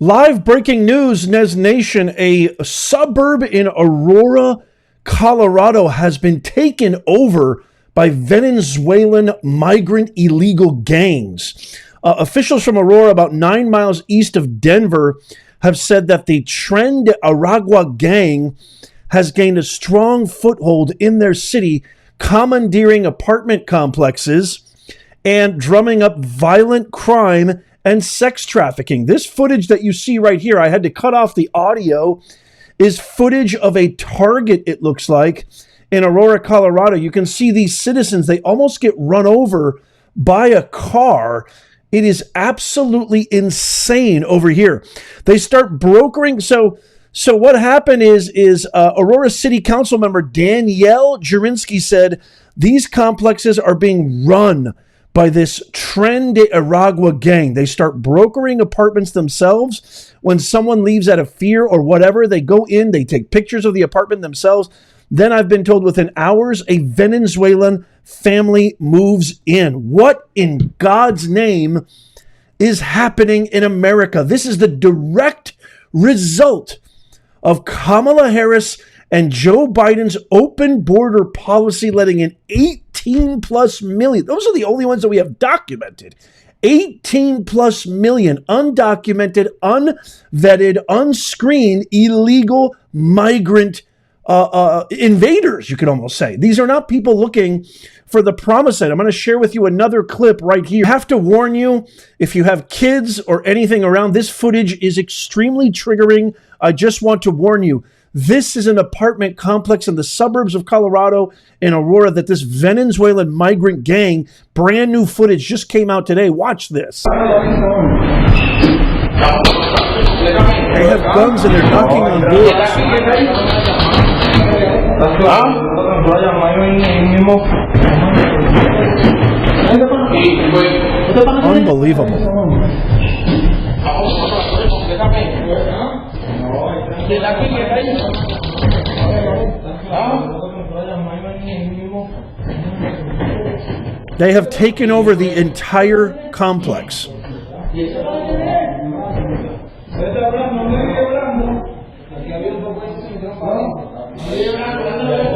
Live breaking news, Nez Nation. A suburb in Aurora, Colorado has been taken over by Venezuelan migrant illegal gangs. Officials from Aurora, about 9 miles east of Denver, have said that the Tren de Aragua gang has gained a strong foothold in their city, commandeering apartment complexes and drumming up violent crime and sex trafficking. This footage that you see right here, I had to cut off the audio, is footage of a Target, it looks like, in Aurora, Colorado. You can see these citizens, they almost get run over by a car. It is absolutely insane over here. They start brokering. So what happened is Aurora City Council member Danielle Jurinsky said these complexes are being run by this Tren de Aragua gang. They start brokering apartments themselves. When someone leaves out of fear or whatever, they go in, they take pictures of the apartment themselves. Then I've been told within hours, a Venezuelan family moves in. What in God's name is happening in America? This is the direct result of Kamala Harris and Joe Biden's open border policy, letting in 18 plus million. Those are the only ones that we have documented. 18 plus million undocumented, unvetted, unscreened, illegal migrant invaders, you could almost say. These are not people looking for the promised land. I'm going to share with you another clip right here. I have to warn you, if you have kids or anything around, this footage is extremely triggering. I just want to warn you. This is an apartment complex in the suburbs of Colorado in Aurora that this Venezuelan migrant gang, brand new footage just came out today. Watch this. They have guns and they're knocking on doors. Unbelievable. They have taken over the entire complex.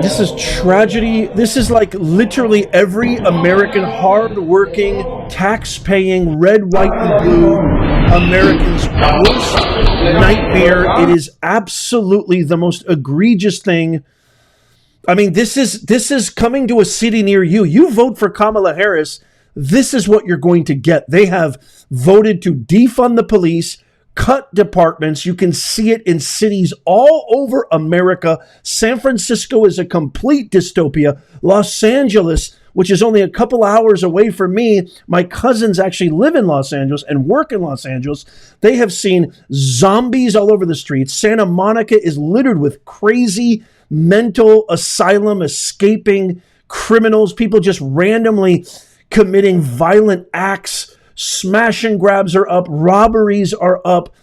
This is tragedy. This is like literally every American hard-working, tax-paying, red, white, and blue American's worst nightmare. It is absolutely the most egregious thing. I mean, this is coming to a city near you. You vote for Kamala Harris, this is what you're going to get. They have voted to defund the police, cut departments. You can see it in cities all over America. San Francisco is a complete dystopia. Los Angeles, which is only a couple hours away from me, my cousins actually live in Los Angeles and work in Los Angeles. They have seen zombies all over the streets. Santa Monica is littered with crazy mental asylum escaping criminals, people just randomly committing violent acts. Smash and grabs are up, robberies are up,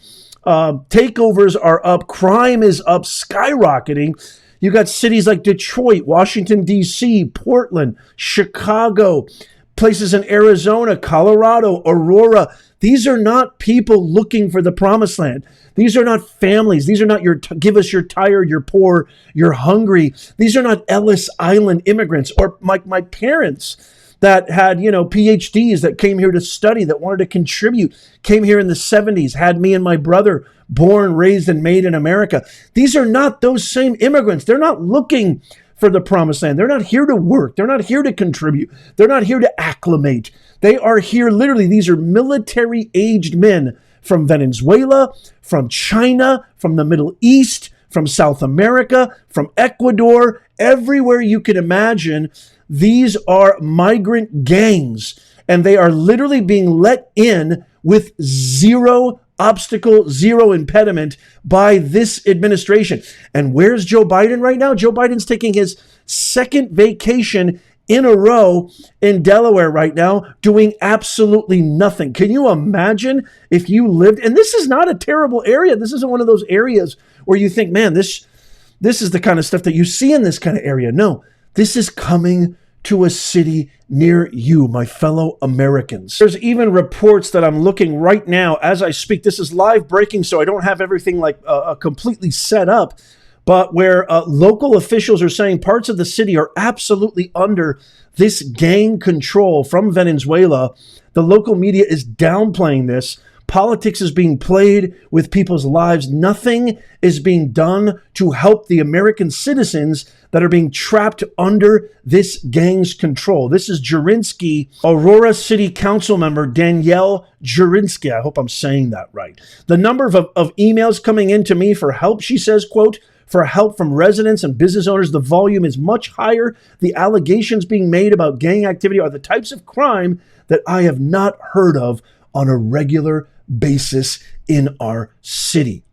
takeovers are up, crime is up, skyrocketing. You got cities like Detroit, Washington, D.C., Portland, Chicago, places in Arizona, Colorado, Aurora. These are not people looking for the promised land. These are not families. These are not give us you're tired, you're poor, you're hungry. These are not Ellis Island immigrants or my parents that had, PhDs that came here to study, that wanted to contribute, came here in the 70s, had me and my brother born, raised, and made in America. These are not those same immigrants. They're not looking for the promised land. They're not here to work. They're not here to contribute. They're not here to acclimate. They are here, literally, these are military-aged men from Venezuela, from China, from the Middle East, from South America, from Ecuador, everywhere you can imagine. These are migrant gangs, and they are literally being let in with zero obstacle, zero impediment by this administration. And where's Joe Biden right now? Joe Biden's taking his second vacation in a row in Delaware right now, doing absolutely nothing. Can you imagine if you lived, and this is not a terrible area. This isn't one of those areas where you think, man, this is the kind of stuff that you see in this kind of area. No, this is coming to a city near you, my fellow Americans. There's even reports that I'm looking right now as I speak. This is live breaking, so I don't have everything like completely set up, but where local officials are saying parts of the city are absolutely under this gang control from Venezuela. The local media is downplaying this. Politics is being played with people's lives. Nothing is being done to help the American citizens that are being trapped under this gang's control. This is Jurinsky, Aurora City Council member Danielle Jurinsky. I hope I'm saying that right. The number of emails coming in to me for help, she says, quote, for help from residents and business owners, the volume is much higher. The allegations being made about gang activity are the types of crime that I have not heard of on a regular basis in our city.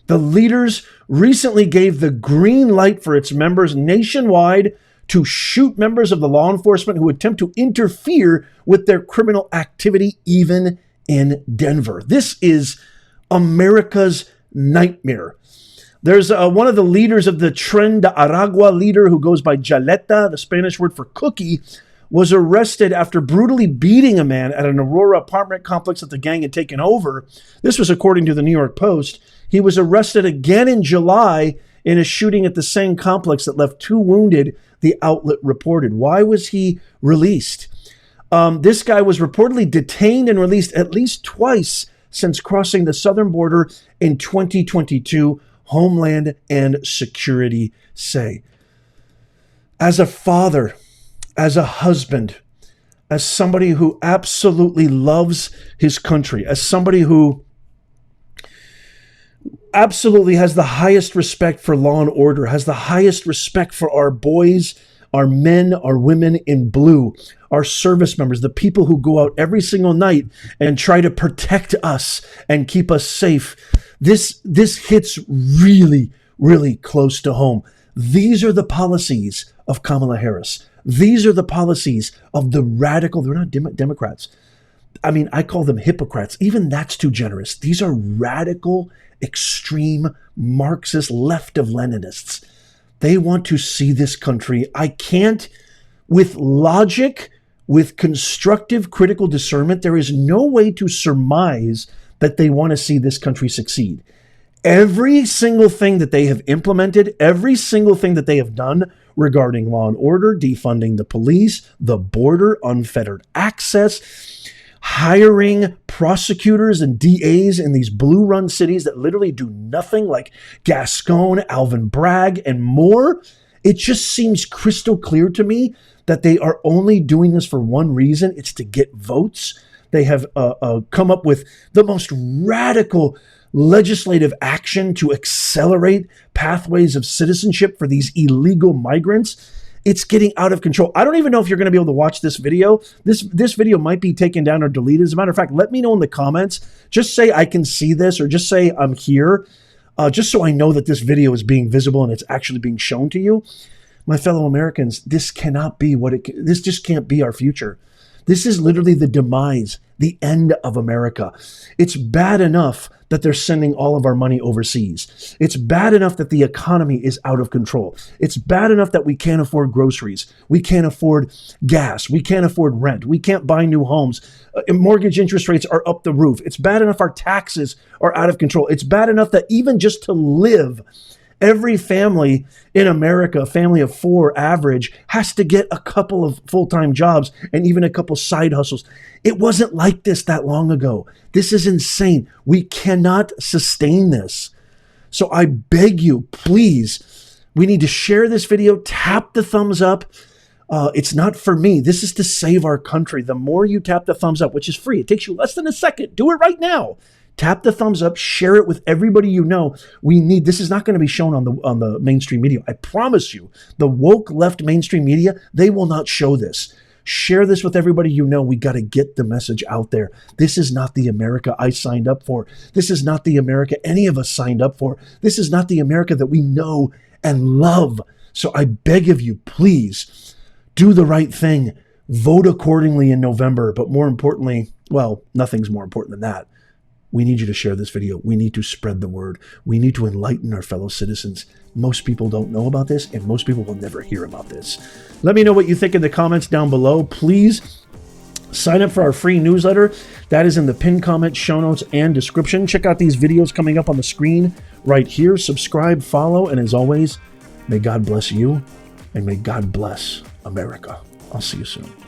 The leaders recently gave the green light for its members nationwide to shoot members of the law enforcement who attempt to interfere with their criminal activity, even in Denver. This is America's nightmare. There's one of the leaders of the Tren de Aragua leader who goes by Jaleta, the Spanish word for cookie, was arrested after brutally beating a man at an Aurora apartment complex that the gang had taken over. This was according to the New York Post. He was arrested again in July in a shooting at the same complex that left 2 wounded, the outlet reported. Why was he released? This guy was reportedly detained and released at least twice since crossing the southern border in 2022, Homeland and Security say. As a father, as a husband, as somebody who absolutely loves his country, as somebody who absolutely has the highest respect for law and order, has the highest respect for our boys, our men, our women in blue, our service members, the people who go out every single night and try to protect us and keep us safe. This hits really, really close to home. These are the policies of Kamala Harris. These are the policies of the radical, they're not Democrats. I mean, I call them hypocrites. Even that's too generous. These are radical, extreme, Marxist, left of Leninists. They want to see this country. I can't, with logic, with constructive critical discernment, there is no way to surmise that they want to see this country succeed. Every single thing that they have implemented, every single thing that they have done regarding law and order, defunding the police, the border, unfettered access, hiring prosecutors and DAs in these blue-run cities that literally do nothing, like Gascon, Alvin Bragg, and more. It just seems crystal clear to me that they are only doing this for one reason. It's to get votes. They have come up with the most radical legislative action to accelerate pathways of citizenship for these illegal migrants. It's getting out of control. I don't even know if you're going to be able to watch this video. This video might be taken down or deleted. As a matter of fact, let me know in the comments. Just say I can see this, or just say I'm here, just so I know that this video is being visible and it's actually being shown to you. My fellow Americans, this cannot be this just can't be our future. This is literally the demise, the end of America. It's bad enough that they're sending all of our money overseas. It's bad enough that the economy is out of control. It's bad enough that we can't afford groceries. We can't afford gas. We can't afford rent. We can't buy new homes. Mortgage interest rates are up the roof. It's bad enough our taxes are out of control. It's bad enough that even just to live, every family in America, a family of 4 average, has to get a couple of full-time jobs and even a couple side hustles. It wasn't like this that long ago. This is insane. We cannot sustain this. So I beg you, please, we need to share this video. Tap the thumbs up. It's not for me. This is to save our country. The more you tap the thumbs up, which is free, it takes you less than a second. Do it right now. Tap the thumbs up, share it with everybody you know. This is not going to be shown on the mainstream media. I promise you, the woke left mainstream media, they will not show this. Share this with everybody you know. We got to get the message out there. This is not the America I signed up for. This is not the America any of us signed up for. This is not the America that we know and love. So I beg of you, please do the right thing. Vote accordingly in November. But more importantly, well, nothing's more important than that. we need you to share this video. We need to spread the word. We need to enlighten our fellow citizens. Most people don't know about this, and most people will never hear about this. Let me know what you think in the comments down below. Please sign up for our free newsletter. That is in the pinned comment, show notes, and description. Check out these videos coming up on the screen right here. Subscribe, follow, and as always, may God bless you, and may God bless America. I'll see you soon.